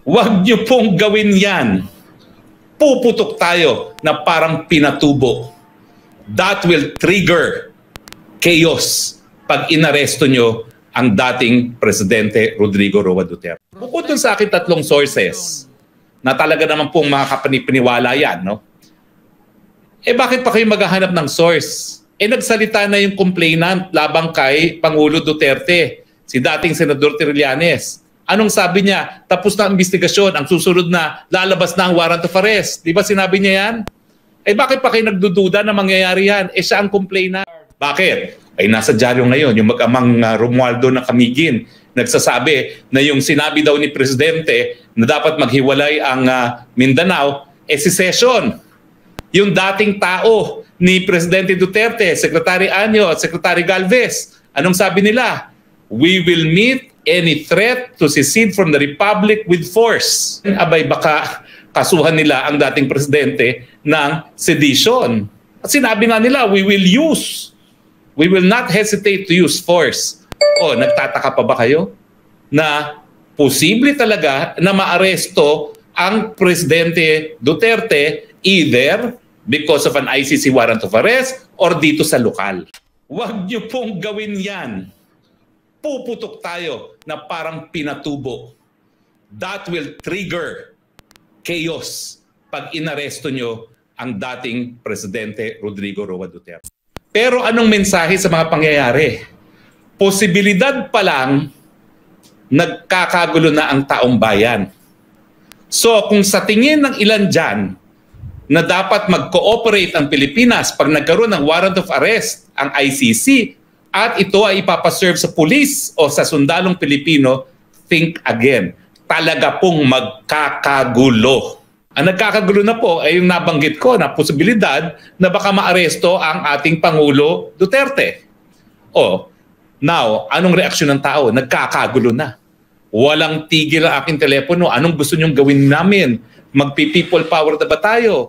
Huwag niyo pong gawin yan. Puputok tayo na parang pinatubo. That will trigger chaos pag inaresto nyo ang dating Presidente Rodrigo Roa Duterte. Bukod dun sa akin tatlong sources na talaga naman pong makakapaniwala yan, no? Eh bakit pa kayo maghahanap ng source? Eh nagsalita na yung complainant labang kay Pangulo Duterte, si dating Senador Trillanes. Anong sabi niya? Tapos na ang investigasyon, ang susunod na lalabas na ang warrant of arrest. Di ba sinabi niya yan? Eh bakit pa kayo nagdududa na mangyayari yan? Eh siya ang complainant. Bakit? Ay nasa dyaryo ngayon, yung mag-amang Romualdo na Camiguin, nagsasabi na yung sinabi daw ni Presidente na dapat maghiwalay ang Mindanao, eh secession. Yung dating tao ni Presidente Duterte, Secretary Anyo at Secretary Galvez, anong sabi nila? We will meet any threat to secede from the Republic with force. Abay baka kasuhan nila ang dating Presidente ng sedition. At sinabi nga nila, we will not hesitate to use force. O, nagtataka pa ba kayo na posible talaga na maaresto ang Presidente Duterte either because of an ICC warrant of arrest or dito sa lokal? Huwag niyo pong gawin yan. Puputok tayo na parang pinatubo. That will trigger chaos pag inaresto nyo ang dating Presidente Rodrigo Roa Duterte. Pero anong mensahe sa mga pangyayari? Posibilidad pa lang nagkakagulo na ang taong bayan. So kung sa tingin ng ilan dyan na dapat mag-cooperate ang Pilipinas pag nagkaroon ng warrant of arrest ang ICC at ito ay ipapaserve sa pulis o sa sundalong Pilipino, think again. Talaga pong magkakagulo. Ang nagkakagulo na po ay yung nabanggit ko na posibilidad na baka maaresto ang ating Pangulo Duterte. O, now, anong reaksyon ng tao? Nagkakagulo na. Walang tigil ang aking telepono. Anong gusto nyong gawin namin? Magpi-people power na ba tayo?